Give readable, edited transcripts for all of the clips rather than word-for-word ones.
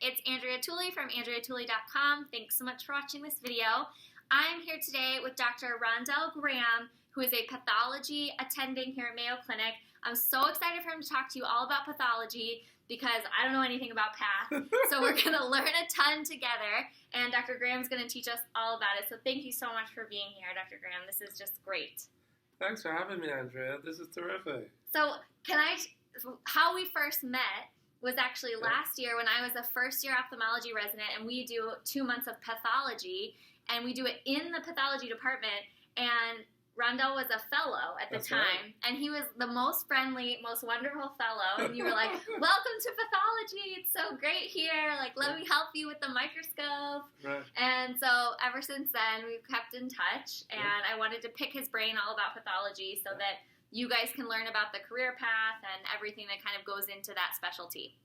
It's Andrea Tooley from AndreaTooley.com. Thanks so much for watching this video. I'm here today with Dr. Rondell Graham, who is a pathology attending here at Mayo Clinic. I'm so excited for him to talk to you all about pathology because I don't know anything about path. So we're going to learn a ton together, and Dr. Graham's going to teach us all about it. So thank you so much for being here, Dr. Graham. This is just great. Thanks for having me, Andrea. This is terrific. So how we first met was actually last year when I was a first-year ophthalmology resident, and we do 2 months of pathology, and we do it in the pathology department, and Rondell was a fellow at the time, and he was the most friendly, most wonderful fellow, and you were like, welcome to pathology, it's so great here, like, let me help you with the microscope, and so ever since then, we've kept in touch, and I wanted to pick his brain all about pathology so that you guys can learn about the career path and everything that kind of goes into that specialty.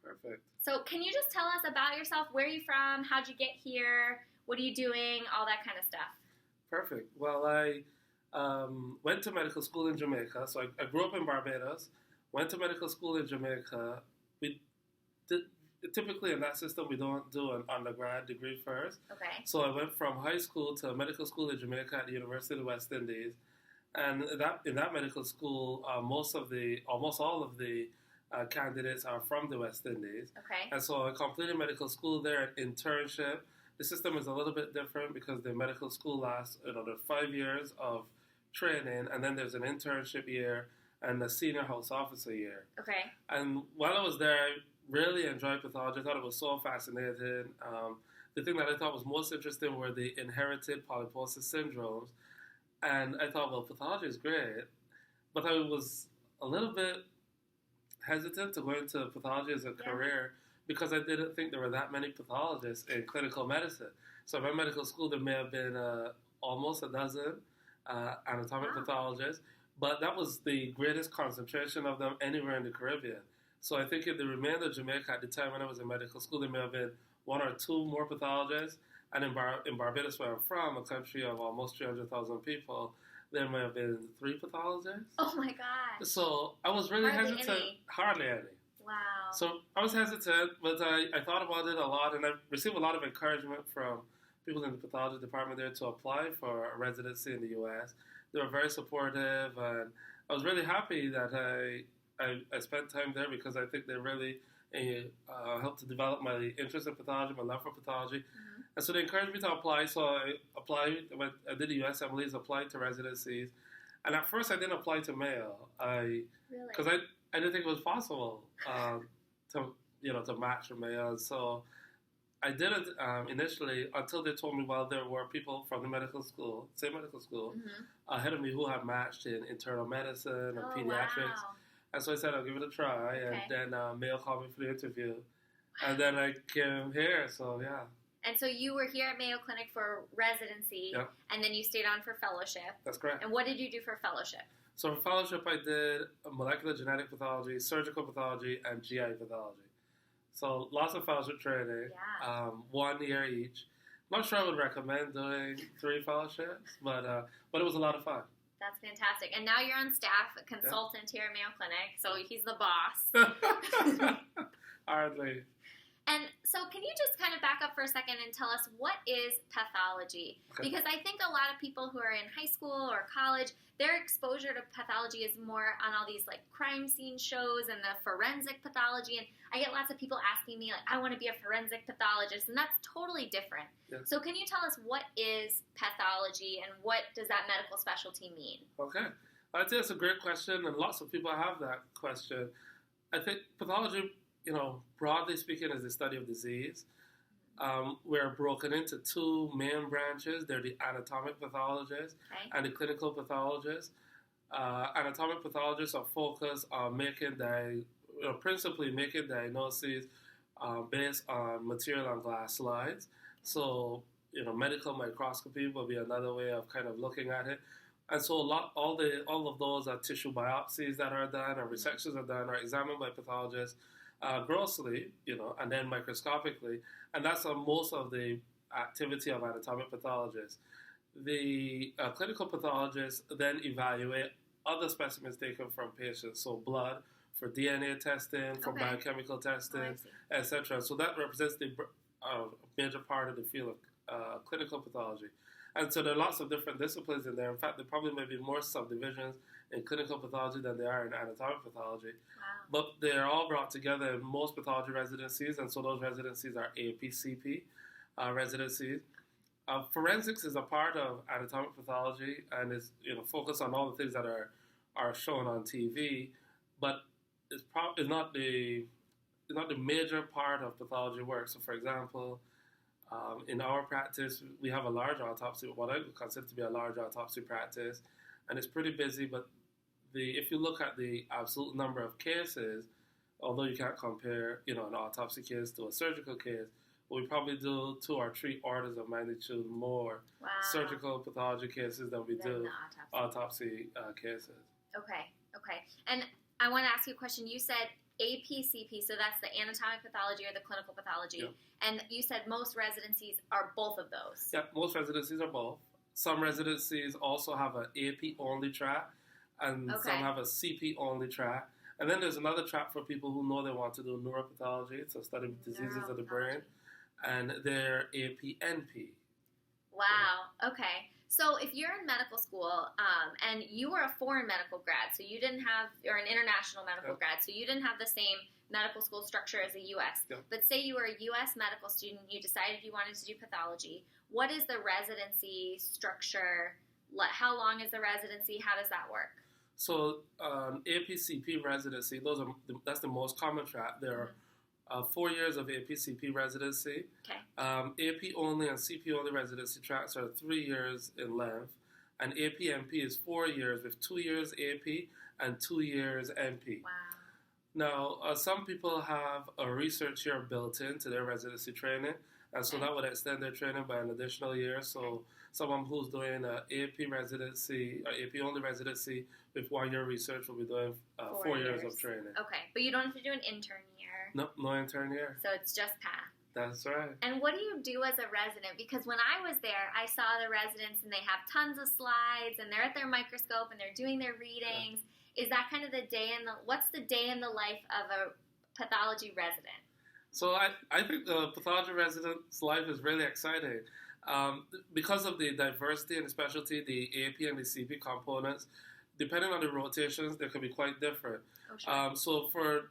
Perfect. So can you just tell us about yourself? Where are you from? How'd you get here? What are you doing? All that kind of stuff. Perfect. Well, I went to medical school in Jamaica. So I grew up in Barbados, went to medical school in Jamaica. Typically in that system, we don't do an undergrad degree first. Okay. So I went from high school to medical school in Jamaica at the University of the West Indies. And in that medical school, almost all of the candidates are from the West Indies. Okay. And so I completed medical school there, an internship. The system is a little bit different because the medical school lasts another 5 years of training, and then there's an internship year and a senior house officer year. Okay. And while I was there, I really enjoyed pathology. I thought it was so fascinating. The thing that I thought was most interesting were the inherited polyposis syndromes. And I thought, well, pathology is great, but I was a little bit hesitant to go into pathology as a career because I didn't think there were that many pathologists in clinical medicine. So in my medical school, there may have been almost a dozen anatomic pathologists, but that was the greatest concentration of them anywhere in the Caribbean. So I think in the remainder of Jamaica at the time when I was in medical school, there may have been 1 or 2 more pathologists. And in Barbados, where I'm from, a country of almost 300,000 people, there may have been 3 pathologists. Oh my gosh. So I was really hesitant. Hardly any. Wow. So I was hesitant, but I thought about it a lot, and I received a lot of encouragement from people in the pathology department there to apply for a residency in the U.S. They were very supportive, and I was really happy that I spent time there because I think they really helped to develop my interest in pathology, my love for pathology. Mm-hmm. And so they encouraged me to apply. So I applied. I did the USMLEs, applied to residencies. And at first I didn't apply to Mayo. Because I didn't think it was possible to match with Mayo. And so I did it initially until they told me, well, there were people from the same medical school, ahead of me who had matched in internal medicine and pediatrics. Wow. And so I said, I'll give it a try. And then Mayo called me for the interview. And then I came here, so yeah. And so you were here at Mayo Clinic for residency, and then you stayed on for fellowship. That's correct. And what did you do for fellowship? So for fellowship, I did molecular genetic pathology, surgical pathology, and GI pathology. So lots of fellowship training, 1 year each. Not sure I would recommend doing 3 fellowships, but it was a lot of fun. That's fantastic. And now you're on staff, a consultant here at Mayo Clinic, so he's the boss. Hardly. And so can you just kind of back up for a second and tell us what is pathology? Okay. Because I think a lot of people who are in high school or college, their exposure to pathology is more on all these like crime scene shows and the forensic pathology. And I get lots of people asking me, like, I want to be a forensic pathologist, and that's totally different. Yeah. So can you tell us what is pathology and what does that medical specialty mean? Okay. I think that's a great question, and lots of people have that question. I think pathology, broadly speaking, is the study of disease. We're broken into 2 main branches. They're the anatomic pathologists and the clinical pathologists. Anatomic pathologists are focused on principally making diagnoses based on material on glass slides. So, medical microscopy will be another way of kind of looking at it. And so all of those are tissue biopsies that are done or resections are done or examined by pathologists grossly, and then microscopically. And that's most of the activity of anatomic pathologists. The clinical pathologists then evaluate other specimens taken from patients, so blood, for DNA testing, for biochemical testing, etc. So that represents the major part of the field of clinical pathology. And so there are lots of different disciplines in there. In fact, there probably may be more subdivisions in clinical pathology than there are in anatomic pathology. Wow. But they're all brought together in most pathology residencies, and so those residencies are APCP residencies. Forensics is a part of anatomic pathology and is focused on all the things that are shown on TV, but it's not the major part of pathology work. So, for example, in our practice, we have a large autopsy, what I would consider to be a large autopsy practice, and it's pretty busy. But if you look at the absolute number of cases, although you can't compare, an autopsy case to a surgical case, we probably do 2 or 3 orders of magnitude more surgical pathology cases than we do autopsy cases. Okay. And I want to ask you a question. You said APCP, so that's the anatomic pathology or the clinical pathology. Yep. And you said most residencies are both of those. Yeah, most residencies are both. Some residencies also have an AP-only track, and some have a CP-only track. And then there's another track for people who know they want to do neuropathology, so study diseases of the brain, and they're AP-NP. Wow, okay. So if you're in medical school and you were a foreign medical grad, so you didn't have, or an international medical grad, so you didn't have the same medical school structure as the U.S., but say you were a U.S. medical student, you decided you wanted to do pathology, what is the residency structure? How long is the residency? How does that work? So APCP residency, that's the most common track. There are 4 years of APCP residency. Okay. AP only and CP only residency tracks are 3 years in length, and AP-NP is 4 years with 2 years AP and 2 years NP. Wow. Now, some people have a research year built into their residency training, and so that would extend their training by an additional year. So someone who's doing an AP residency, or AP only residency with 1 year research will be doing 4 years of training. Okay, but you don't have to do an intern year. No intern year. So it's just PATH. That's right. And what do you do as a resident? Because when I was there, I saw the residents and they have tons of slides and they're at their microscope and they're doing their readings. Yeah. Is that kind of what's the day in the life of a pathology resident? So I think the pathology resident's life is really exciting. Because of the diversity and the specialty, the AP and the CP components, depending on the rotations, they can be quite different. Oh, sure. So for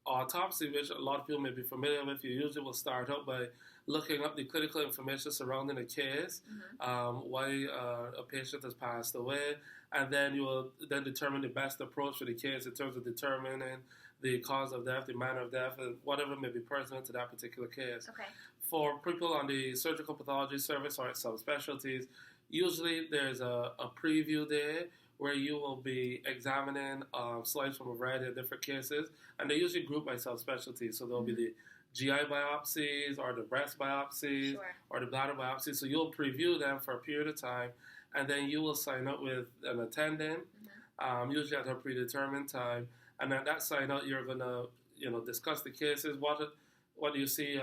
autopsy, which a lot of people may be familiar with, you usually will start out by looking up the clinical information surrounding a case, why a patient has passed away, and then you will then determine the best approach for the case in terms of determining the cause of death, the manner of death, and whatever may be pertinent to that particular case. Okay. For people on the surgical pathology service or at sub-specialties, usually there's a preview day where you will be examining slides from a variety of different cases, and they usually group by sub-specialties. So there'll be the GI biopsies or the breast biopsies or the bladder biopsies. So you'll preview them for a period of time, and then you will sign up with an attendant, usually at a predetermined time. And at that sign up, you're going to discuss the cases, what do you see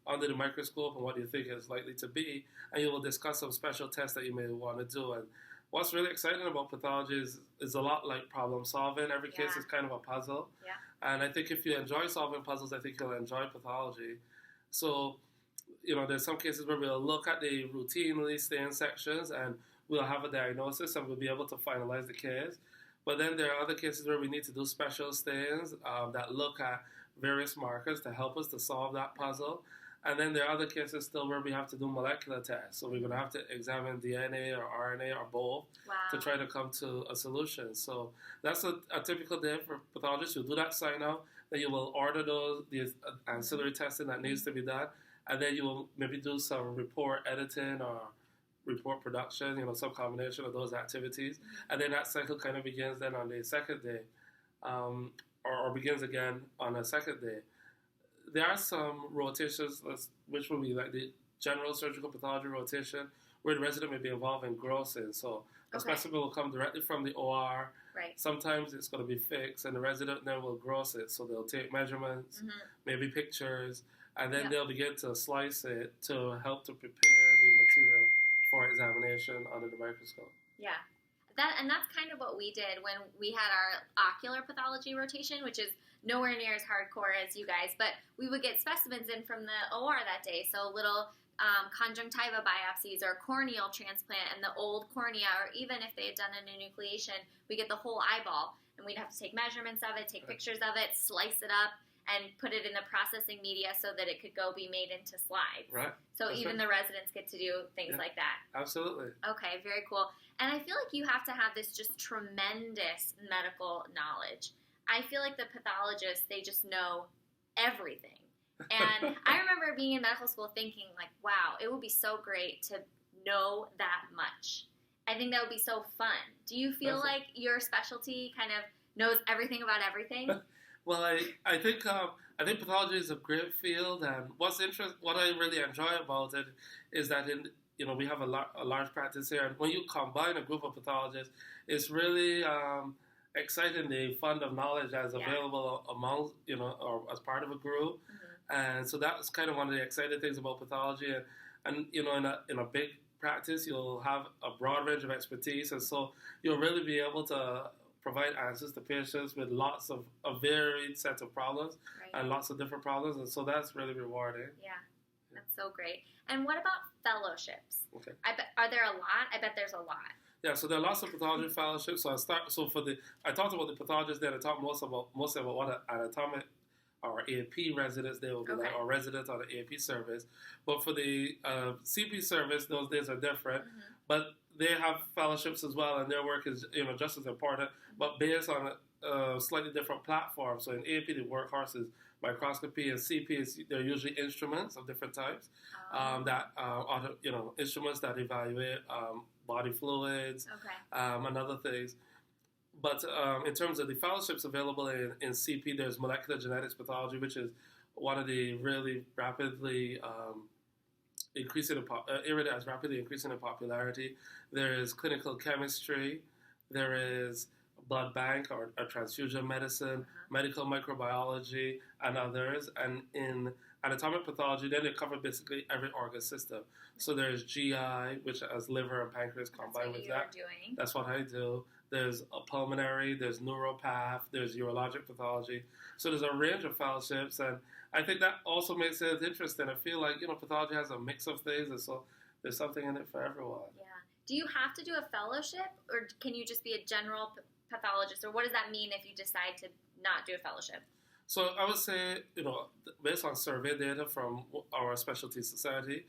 under the microscope, and what do you think is likely to be, and you will discuss some special tests that you may want to do. And what's really exciting about pathology is a lot like problem solving. Every case is kind of a puzzle. Yeah. And I think if you enjoy solving puzzles, I think you'll enjoy pathology. So, there's some cases where we'll look at the routinely stained sections and we'll have a diagnosis and we'll be able to finalize the case. But then there are other cases where we need to do special stains that look at various markers to help us to solve that puzzle. And then there are other cases still where we have to do molecular tests. So we're going to have to examine DNA or RNA or both to try to come to a solution. So that's a typical day for pathologists. You'll do that sign out, then you will order the ancillary testing that needs to be done, and then you will maybe do some report editing or report production, some combination of those activities. And then that cycle kind of begins then on the second day, or begins again on a second day. There are some rotations, which will be like the general surgical pathology rotation, where the resident may be involved in grossing. So a specimen will come directly from the OR. Right. Sometimes it's going to be fixed, and the resident then will gross it. So they'll take measurements, maybe pictures, and then they'll begin to slice it to help to prepare the material for examination under the microscope. Yeah. That's kind of what we did when we had our ocular pathology rotation, which is nowhere near as hardcore as you guys, but we would get specimens in from the OR that day, so little conjunctiva biopsies or corneal transplant and the old cornea, or even if they had done an enucleation, we get the whole eyeball, and we'd have to take measurements of it, take pictures of it, slice it up, and put it in the processing media so that it could go be made into slides. Right. So that's even the residents get to do things like that. Absolutely. Okay, very cool. And I feel like you have to have this just tremendous medical knowledge. I feel like the pathologists, they just know everything. And I remember being in medical school thinking, like, wow, it would be so great to know that much. I think that would be so fun. Do you feel like your specialty kind of knows everything about everything? Well, I think pathology is a great field, and what I really enjoy about it is that we have a large practice here, and when you combine a group of pathologists, it's really exciting the fund of knowledge that's available among or as part of a group. And so that's kind of one of the exciting things about pathology. And in a big practice, you'll have a broad range of expertise. And so you'll really be able to provide answers to patients with lots of a varied set of problems and lots of different problems. And so that's really rewarding. Yeah, that's so great. And what about fellowships? Okay. Are there a lot? I bet there's a lot. Yeah, so there are lots of pathology fellowships. I talked about the pathologists there. I talked mostly about what an anatomic or AP residents they will be like, or residents on the AP service. But for the CP service, those days are different. But they have fellowships as well, and their work is just as important, but based on a slightly different platform. So in AP, the workhorse is microscopy, and CP they're usually instruments of different types instruments that evaluate body fluids and other things. But in terms of the fellowships available in CP, there's molecular genetics pathology, which is one of the really rapidly area that's rapidly increasing in popularity. There is clinical chemistry. There is blood bank or transfusion medicine, medical microbiology, and others. And in anatomic pathology, then they cover basically every organ system. So there's GI, which has liver and pancreas combined with that. That's what I do. There's a pulmonary, there's neuropath, there's urologic pathology. So there's a range of fellowships, and I think that also makes it interesting. I feel like, pathology has a mix of things, and so there's something in it for everyone. Yeah. Do you have to do a fellowship, or can you just be a general pathologist, or what does that mean if you decide to not do a fellowship? So I would say, based on survey data from our specialty society,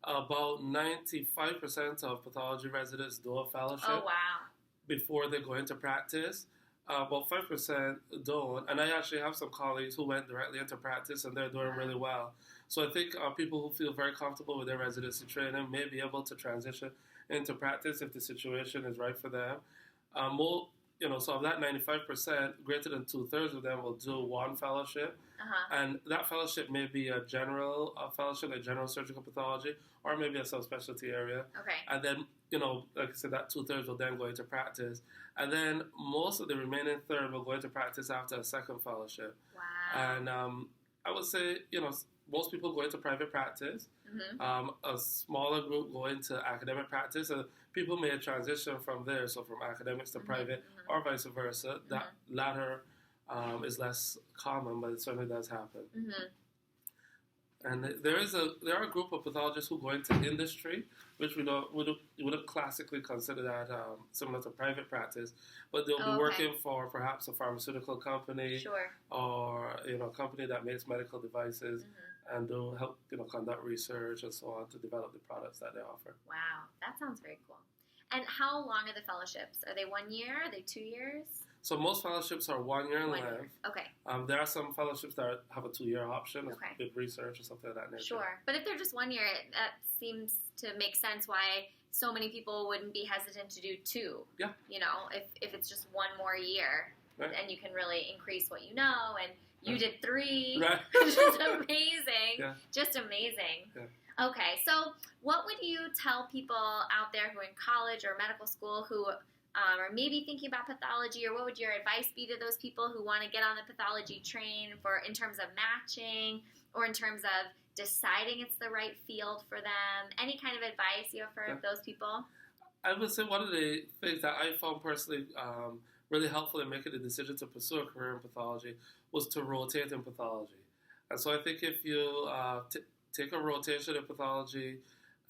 about 95% of pathology residents do a fellowship. Oh, wow. Before they go into practice. About 5% don't. And I actually have some colleagues who went directly into practice, and they're doing really well. So I think people who feel very comfortable with their residency training may be able to transition into practice if the situation is right for them. So of that 95%, greater than 2/3 of them will do one fellowship. And that fellowship may be a general fellowship, like general surgical pathology, or maybe a subspecialty area. Okay. And then, like I said, that 2/3 will then go into practice. And then most of the remaining third will go into practice after a second fellowship. Wow. And I would say, most people go into private practice. A smaller group go into academic practice, and people may transition from there, so from academics to private, or vice versa. That latter is less common, but it certainly does happen. And there are a group of pathologists who go into industry, which we wouldn't classically consider that similar to private practice, but they'll be working for perhaps a pharmaceutical company, or a company that makes medical devices, and they'll help conduct research and so on to develop the products that they offer. Wow, that sounds very cool. And how long are the fellowships? Are they 1 year? Are they 2 years? So most fellowships are 1 year in length. Okay. There are some fellowships that have a 2-year option, with research or something of that nature. Sure. But if they're just 1 year, that seems to make sense why so many people wouldn't be hesitant to do 2. Yeah. If it's just 1 more year, and you can really increase what you know, and you did 3, which is amazing. Yeah. Just amazing. Yeah. Okay, so what would you tell people out there who are in college or medical school who are maybe thinking about pathology, or what would your advice be to those people who want to get on the pathology train in terms of matching, or in terms of deciding it's the right field for them? Any kind of advice you have for those people? I would say one of the things that I found personally really helpful in making the decision to pursue a career in pathology was to rotate in pathology. And so I think if you take a rotation in pathology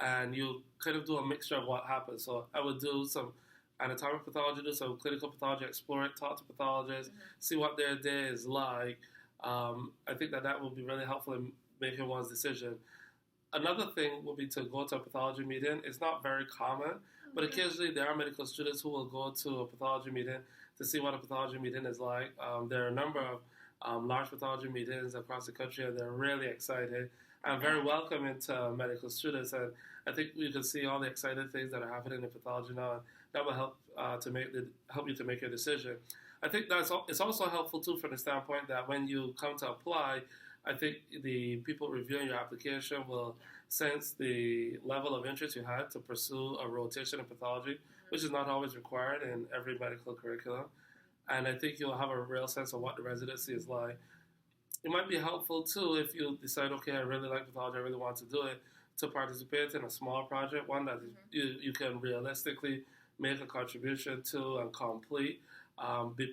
and you kind of do a mixture of what happens. So I would do some anatomic pathology, do some clinical pathology, explore it, talk to pathologists, see what their day is like. I think that will be really helpful in making one's decision. Another thing would be to go to a pathology meeting. It's not very common, but occasionally there are medical students who will go to a pathology meeting to see what a pathology meeting is like. There are a number of large pathology meetings across the country, and they're really excited and very welcoming to medical students. And I think we can see all the exciting things that are happening in pathology now, and that will help help you to make your decision. I think it's also helpful too from the standpoint that when you come to apply, I think the people reviewing your application will sense the level of interest you had to pursue a rotation in pathology, which is not always required in every medical curriculum. And I think you'll have a real sense of what the residency is like. It might be helpful too if you decide, okay, I really like pathology, I really want to do it, to participate in a small project, one that you can realistically make a contribution to and complete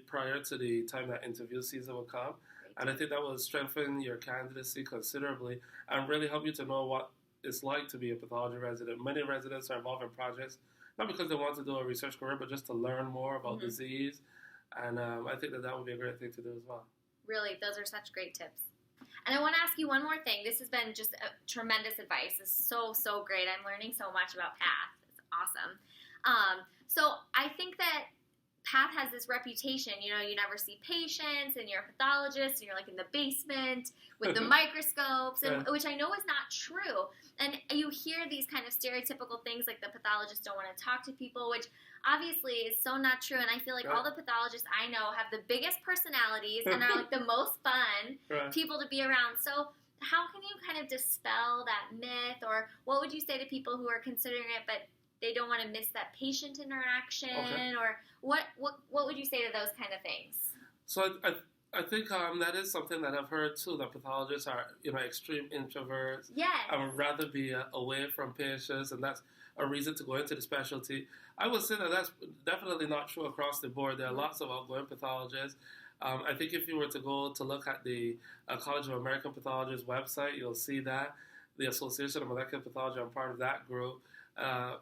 prior to the time that interview season will come. And I think that will strengthen your candidacy considerably and really help you to know what it's like to be a pathology resident. Many residents are involved in projects, not because they want to do a research career, but just to learn more about disease. And I think that would be a great thing to do as well. Really, those are such great tips. And I want to ask you one more thing. This has been just tremendous advice. It's so, so great. I'm learning so much about PATH. It's awesome. So I think that PATH has this reputation, you never see patients and you're a pathologist and you're like in the basement with the microscopes, and, which I know is not true. And you hear these kind of stereotypical things like the pathologists don't want to talk to people, which obviously is so not true. And I feel like all the pathologists I know have the biggest personalities and are like the most fun people to be around. So how can you kind of dispel that myth, or what would you say to people who are considering it but they don't want to miss that patient interaction, or what would you say to those kind of things? So I think that is something that I've heard too, that pathologists are extreme introverts. Yes. I would rather be away from patients, and that's a reason to go into the specialty. I would say that that's definitely not true across the board. There are lots of outgoing pathologists. I think if you were to go to look at the College of American Pathologists website, you'll see that the Association of Molecular Pathology, I'm part of that group.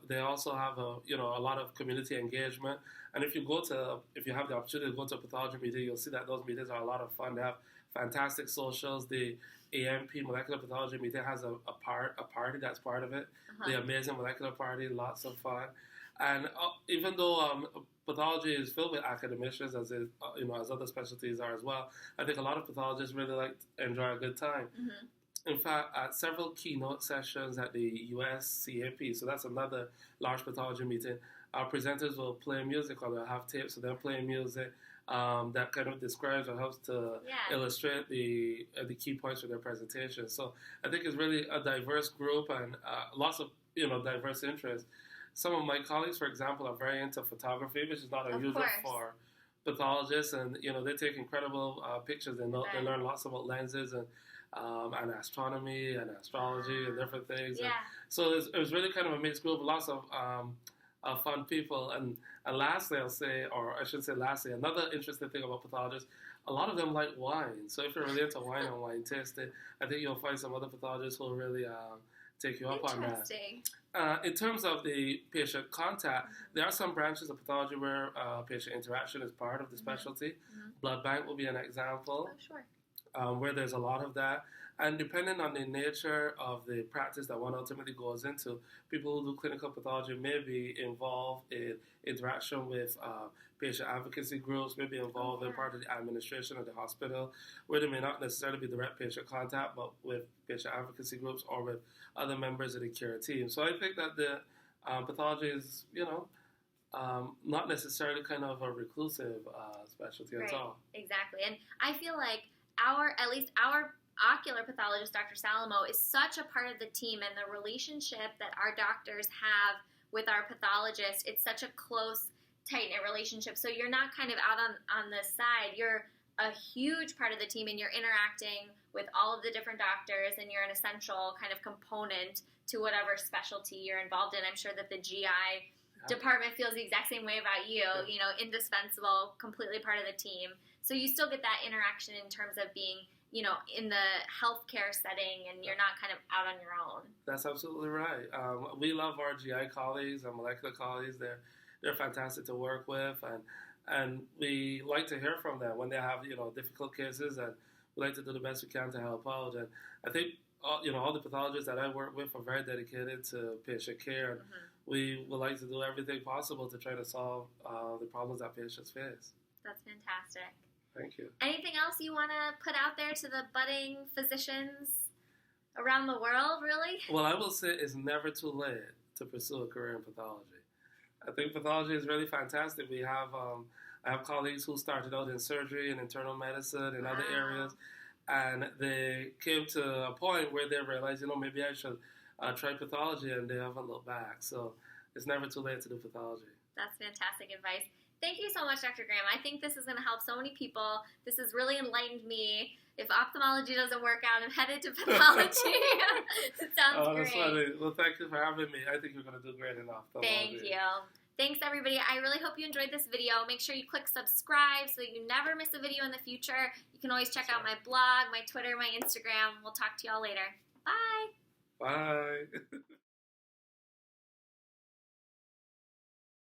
They also have a lot of community engagement, and if you have the opportunity to go to a pathology meeting, you'll see that those meetings are a lot of fun. They have fantastic socials. The AMP Molecular Pathology meeting has a party that's part of it. The Amazing Molecular Party, lots of fun. And even though pathology is filled with academicians, as other specialties are as well, I think a lot of pathologists really enjoy a good time. In fact, at several keynote sessions at the US CAP, so that's another large pathology meeting, our presenters will play music, or they'll have tapes of them playing music that kind of describes or helps to illustrate the key points for their presentation. So I think it's really a diverse group and lots of diverse interests. Some of my colleagues, for example, are very into photography, which is not unusual for pathologists, and they take incredible pictures. They learn lots about lenses and astronomy and astrology and different things. And so it was really kind of a mixed group, lots of fun people. And lastly, I'll say, or I shouldn't say lastly, another interesting thing about pathologists, a lot of them like wine. So if you're really into wine and wine tasting, I think you'll find some other pathologists who will really take you up on that. In terms of the patient contact, there are some branches of pathology where patient interaction is part of the specialty. Blood bank will be an example. Oh, sure. Where there's a lot of that. And depending on the nature of the practice that one ultimately goes into, people who do clinical pathology may be involved in interaction with patient advocacy groups, may be involved in part of the administration of the hospital, where there may not necessarily be direct patient contact, but with patient advocacy groups or with other members of the care team. So I think that the pathology is, not necessarily kind of a reclusive specialty at all. Exactly. And I feel like our ocular pathologist, Dr. Salomo, is such a part of the team, and the relationship that our doctors have with our pathologists, it's such a close, tight-knit relationship. So you're not kind of out on the side. You're a huge part of the team, and you're interacting with all of the different doctors, and you're an essential kind of component to whatever specialty you're involved in. I'm sure that the GI department feels the exact same way about you, Yeah. you know, indispensable, completely part of the team. So you still get that interaction in terms of being, you know, in the healthcare setting, and you're not kind of out on your own. That's absolutely right. We love our GI colleagues, our molecular colleagues. They're fantastic to work with, and we like to hear from them when they have, you know, difficult cases, and we like to do the best we can to help out. And I think all the pathologists that I work with are very dedicated to patient care, and we would like to do everything possible to try to solve the problems that patients face. That's fantastic. Thank you. Anything else you want to put out there to the budding physicians around the world, really? Well, I will say it's never too late to pursue a career in pathology. I think pathology is really fantastic. We have I have colleagues who started out in surgery and internal medicine and other areas, and they came to a point where they realized, you know, maybe I should try pathology, and they haven't looked back. So it's never too late to do pathology. That's fantastic advice. Thank you so much, Dr. Graham. I think this is going to help so many people. This has really enlightened me. If ophthalmology doesn't work out, I'm headed to pathology. It sounds great. That's funny. Well, thank you for having me. I think you're going to do great in ophthalmology. Thank you. Thanks, everybody. I really hope you enjoyed this video. Make sure you click subscribe so that you never miss a video in the future. You can always check out my blog, my Twitter, my Instagram. We'll talk to y'all later. Bye. Bye.